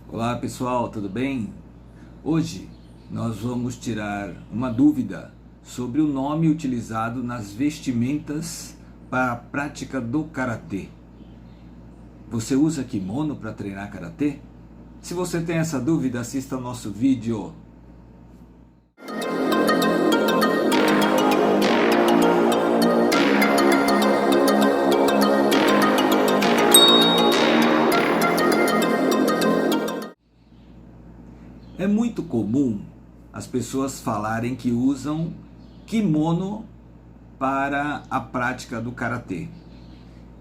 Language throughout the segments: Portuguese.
Olá pessoal, tudo bem? Hoje nós vamos tirar uma dúvida sobre o nome utilizado nas vestimentas para a prática do karatê. Você usa kimono para treinar karatê? Se você tem essa dúvida, assista ao nosso vídeo. É muito comum as pessoas falarem que usam kimono para a prática do karatê.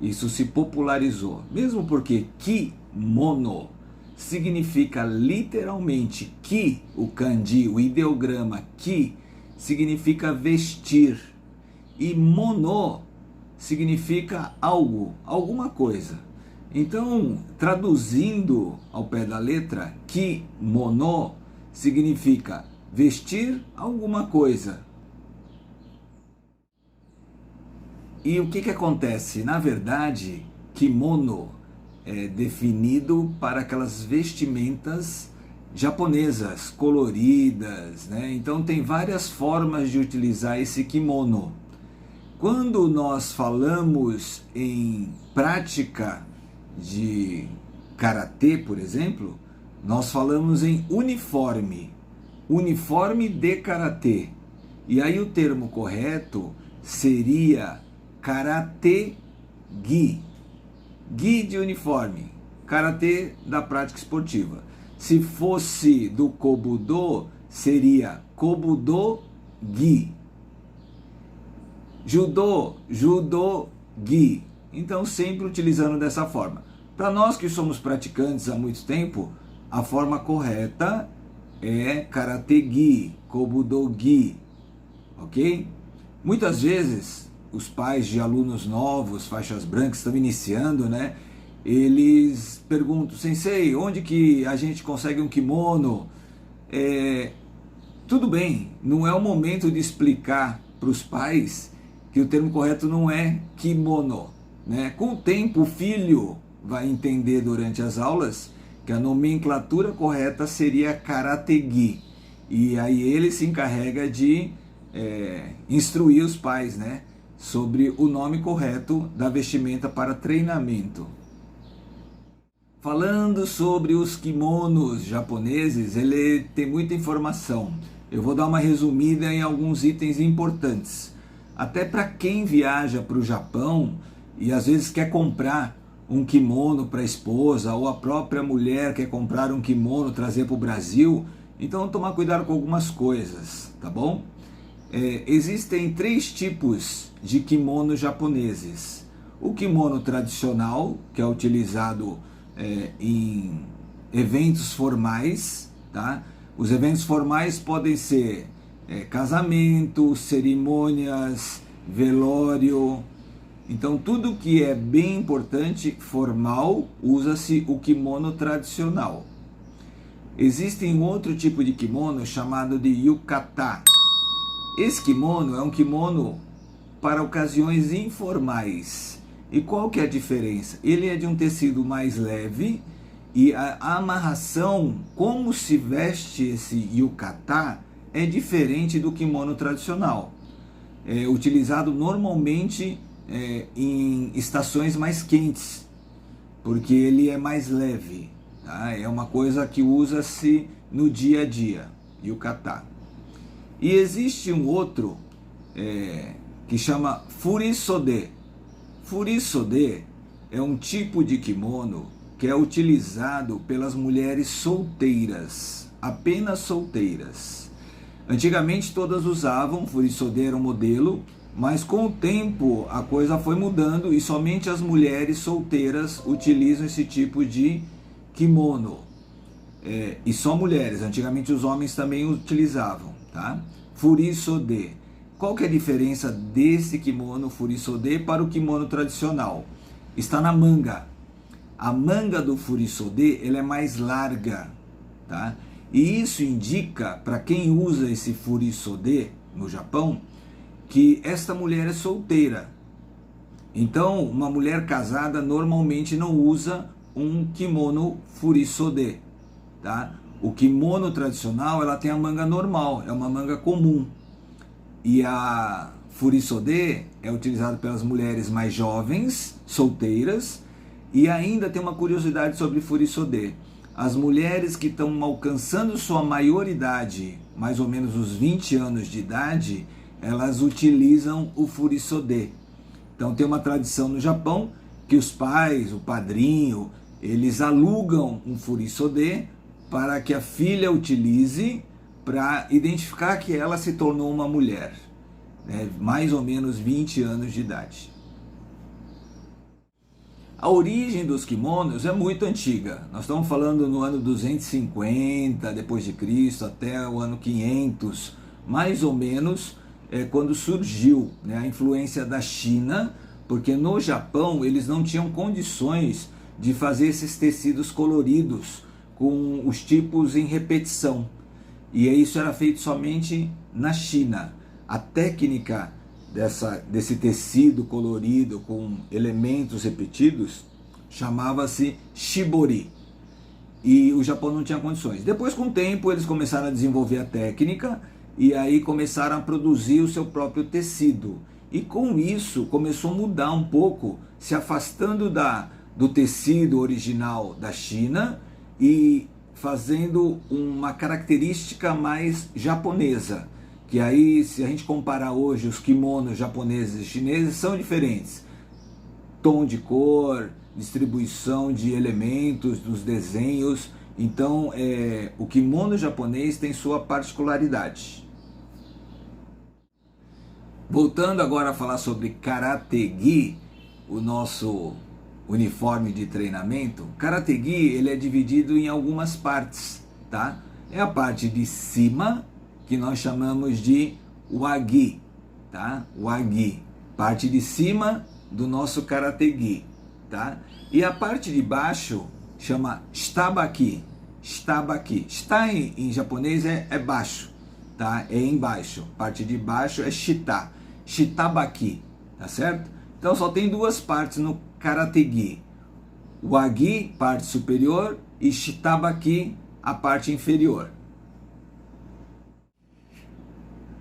Isso se popularizou, mesmo porque kimono significa literalmente ki, o kanji, o ideograma ki, significa vestir, e mono significa algo, alguma coisa. Então, traduzindo ao pé da letra, kimono significa vestir alguma coisa. E o que acontece? Na verdade, kimono é definido para aquelas vestimentas japonesas, coloridas, né? Então tem várias formas de utilizar esse kimono. Quando nós falamos em prática de karatê, por exemplo, nós falamos em uniforme, uniforme de karatê. E aí o termo correto seria karatê-gi, gi de uniforme, karatê da prática esportiva. Se fosse do kobudo, seria kobudo-gi. Judô, judô-gi. Então sempre utilizando dessa forma. Para nós que somos praticantes há muito tempo, a forma correta é karatê-gi, kobudo-gi, ok? Muitas vezes os pais de alunos novos, faixas brancas, estão iniciando, né? Eles perguntam, sensei, onde que a gente consegue um kimono? Tudo bem, não é o momento de explicar para os pais que o termo correto não é kimono, né? Com o tempo, o filho vai entender durante as aulas que a nomenclatura correta seria karatê-gi. E aí ele se encarrega de instruir os pais, né, sobre o nome correto da vestimenta para treinamento. Falando sobre os kimonos japoneses, ele tem muita informação. Eu vou dar uma resumida em alguns itens importantes. Até para quem viaja para o Japão e às vezes quer comprar um kimono para a esposa, ou a própria mulher quer comprar um kimono, trazer para o Brasil, então tomar cuidado com algumas coisas, tá bom? Existem três tipos de kimono japoneses. O kimono tradicional, que é utilizado em eventos formais, tá? Os eventos formais podem ser casamento, cerimônias, velório. Então tudo que é bem importante, formal, usa-se o kimono tradicional. Existe um outro tipo de kimono chamado de yukata. Esse kimono é um kimono para ocasiões informais. E qual que é a diferença? Ele é de um tecido mais leve e a amarração, como se veste esse yukata, é diferente do kimono tradicional. É utilizado normalmente em estações mais quentes, porque ele é mais leve, tá? É uma coisa que usa-se no dia a dia, yukata. E existe um outro que chama furisode. Furisode é um tipo de kimono que é utilizado pelas mulheres solteiras, apenas solteiras. Antigamente todas usavam, furisode era um modelo, mas com o tempo a coisa foi mudando e somente as mulheres solteiras utilizam esse tipo de kimono. E só mulheres, antigamente os homens também utilizavam, tá? Furisode. Qual que é a diferença desse kimono furisode para o kimono tradicional? Está na manga. A manga do furisode ela é mais larga, tá? E isso indica, para quem usa esse furisode no Japão, que esta mulher é solteira. Então, uma mulher casada normalmente não usa um kimono furisode, tá? O kimono tradicional, ela tem a manga normal, é uma manga comum. E a furisode é utilizada pelas mulheres mais jovens, solteiras. E ainda tem uma curiosidade sobre furisode. As mulheres que estão alcançando sua maioridade, mais ou menos os 20 anos de idade, elas utilizam o furisode. Então tem uma tradição no Japão que os pais, o padrinho, eles alugam um furisode para que a filha utilize para identificar que ela se tornou uma mulher, né? Mais ou menos 20 anos de idade. A origem dos kimonos é muito antiga. Nós estamos falando no ano 250 depois de Cristo até o ano 500, mais ou menos, quando surgiu, né, a influência da China, porque no Japão eles não tinham condições de fazer esses tecidos coloridos com os tipos em repetição. E isso era feito somente na China. A técnica desse tecido colorido com elementos repetidos chamava-se shibori. E o Japão não tinha condições. Depois, com o tempo, eles começaram a desenvolver a técnica e aí começaram a produzir o seu próprio tecido. E com isso começou a mudar um pouco, se afastando do tecido original da China e fazendo uma característica mais japonesa. Que aí, se a gente comparar hoje os kimonos japoneses e chineses, são diferentes. Tom de cor, distribuição de elementos, dos desenhos. Então, o kimono japonês tem sua particularidade. Voltando agora a falar sobre Karate-gi, o nosso uniforme de treinamento. Karate-gi, ele é dividido em algumas partes, tá? É a parte de cima, que nós chamamos de wagi, tá? Wagi, parte de cima do nosso Karate-gi, tá? E a parte de baixo chama shitabaki, shitabaki. Shita em japonês é baixo, tá? É embaixo. Parte de baixo é shita, shitabaki, tá certo? Então só tem duas partes no Karate-gi. Wagi, parte superior, e shitabaki, a parte inferior.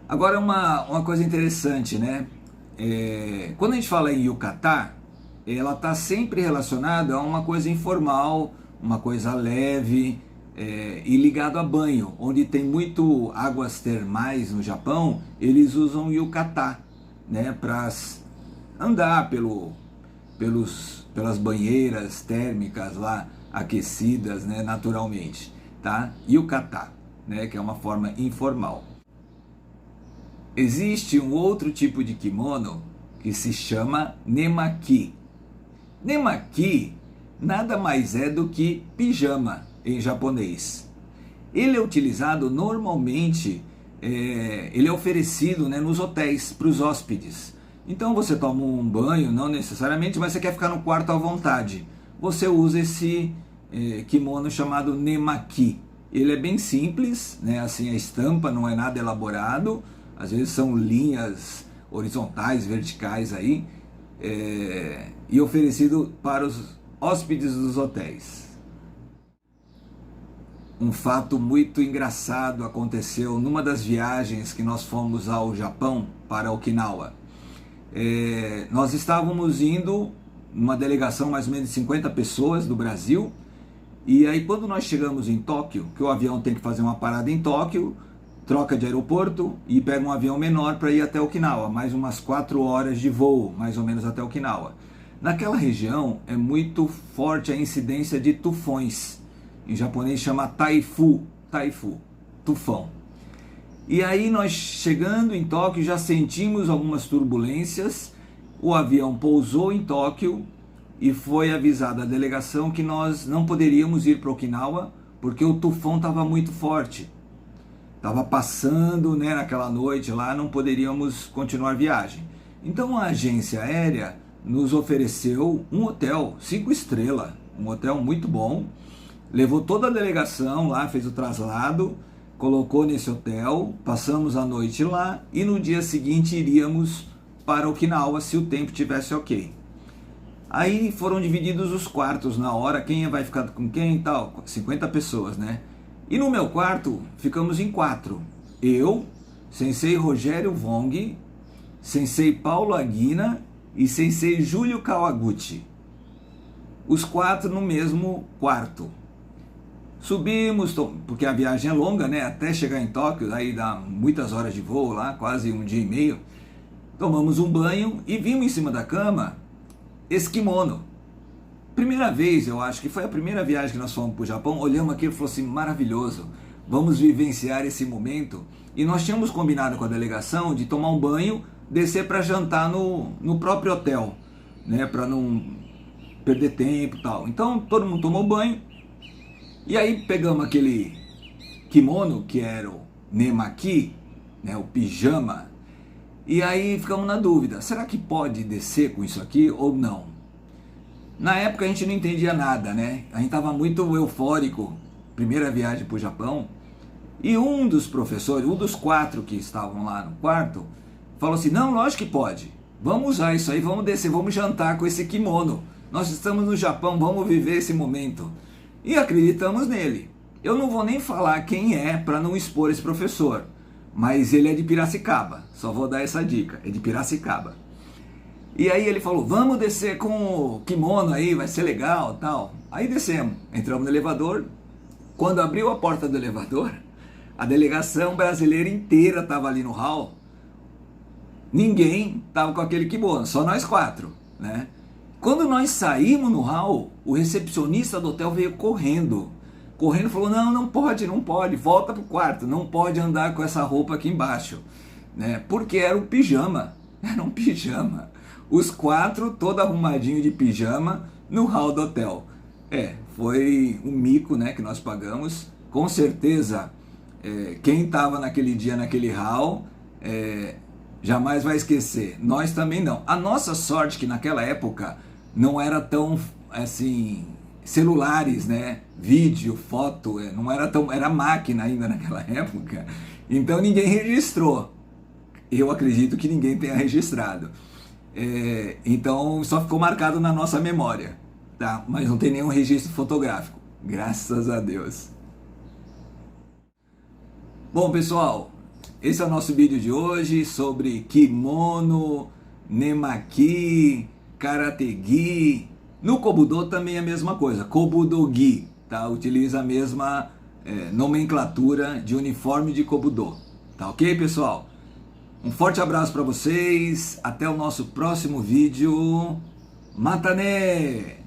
Agora uma coisa interessante, né? Quando a gente fala em yukata, ela está sempre relacionada a uma coisa informal, uma coisa leve, e ligado a banho. Onde tem muito águas termais no Japão, eles usam yukata, né? Para andar pelas banheiras térmicas lá, aquecidas, né? Naturalmente, tá? Yukata, né? Que é uma forma informal. Existe um outro tipo de kimono que se chama nemaki. Nemaki nada mais é do que pijama em japonês. Ele é utilizado normalmente, ele é oferecido, né, nos hotéis para os hóspedes. Então você toma um banho, não necessariamente, mas você quer ficar no quarto à vontade. Você usa esse kimono chamado nemaki. Ele é bem simples, né, assim, a estampa não é nada elaborado. Às vezes são linhas horizontais, verticais aí, e oferecido para os hóspedes dos hotéis. Um fato muito engraçado aconteceu numa das viagens que nós fomos ao Japão, para Okinawa. Nós estávamos indo, uma delegação mais ou menos de 50 pessoas do Brasil, e aí quando nós chegamos em Tóquio, que o avião tem que fazer uma parada em Tóquio, troca de aeroporto e pega um avião menor para ir até Okinawa, mais umas 4 horas de voo, mais ou menos até Okinawa. Naquela região é muito forte a incidência de tufões, em japonês chama taifu, tufão. E aí nós chegando em Tóquio já sentimos algumas turbulências, o avião pousou em Tóquio e foi avisada a delegação que nós não poderíamos ir para Okinawa porque o tufão estava muito forte. Estava passando, né, naquela noite lá, não poderíamos continuar a viagem. Então a agência aérea nos ofereceu um hotel 5 estrelas, um hotel muito bom, levou toda a delegação lá, fez o traslado, colocou nesse hotel, passamos a noite lá e no dia seguinte iríamos para Okinawa se o tempo tivesse ok. Aí foram divididos os quartos na hora, quem vai ficar com quem e tal, 50 pessoas, né? E no meu quarto ficamos em 4. Eu, Sensei Rogério Vong, Sensei Paulo Aguina e Sensei Júlio Kawaguchi. Os 4 no mesmo quarto. Subimos, porque a viagem é longa, né? Até chegar em Tóquio, aí dá muitas horas de voo lá, quase 1 dia e meio. Tomamos um banho e vimos em cima da cama esse kimono. Primeira vez, eu acho que foi a primeira viagem que nós fomos para o Japão, olhamos aquilo e falamos assim, maravilhoso, vamos vivenciar esse momento. E nós tínhamos combinado com a delegação de tomar um banho, descer para jantar no próprio hotel, né, para não perder tempo e tal. Então todo mundo tomou banho, e aí pegamos aquele kimono, que era o nemaki, né, o pijama, e aí ficamos na dúvida, será que pode descer com isso aqui ou não? Na época a gente não entendia nada, né? A gente estava muito eufórico, primeira viagem para o Japão, e um dos professores, um dos 4 que estavam lá no quarto, falou assim, não, lógico que pode, vamos usar isso aí, vamos descer, vamos jantar com esse kimono, nós estamos no Japão, vamos viver esse momento. E acreditamos nele. Eu não vou nem falar quem é para não expor esse professor, mas ele é de Piracicaba, só vou dar essa dica, é de Piracicaba. E aí ele falou, vamos descer com o kimono aí, vai ser legal, tal. Aí descemos, entramos no elevador. Quando abriu a porta do elevador, a delegação brasileira inteira estava ali no hall. Ninguém estava com aquele kimono, só nós 4, né? Quando nós saímos no hall, o recepcionista do hotel veio correndo. Correndo, falou, não, não pode, volta pro quarto, não pode andar com essa roupa aqui embaixo, né? Porque era um pijama, era um pijama. Os 4 todo arrumadinho de pijama no hall do hotel. Foi um mico, né, que nós pagamos. Com certeza, quem estava naquele dia naquele hall jamais vai esquecer. Nós também não. A nossa sorte que naquela época não era tão assim, celulares, né, vídeo, foto, não era tão, era máquina ainda naquela época. Então ninguém registrou. Eu acredito que ninguém tenha registrado. Então só ficou marcado na nossa memória, tá? Mas não tem nenhum registro fotográfico, graças a Deus. Bom pessoal, esse é o nosso vídeo de hoje sobre kimono, nemaki, karate-gi. No kobudo também é a mesma coisa, kobudo-gi, tá? Utiliza a mesma nomenclatura de uniforme de kobudo, tá ok pessoal? Um forte abraço para vocês, até o nosso próximo vídeo. Mata né!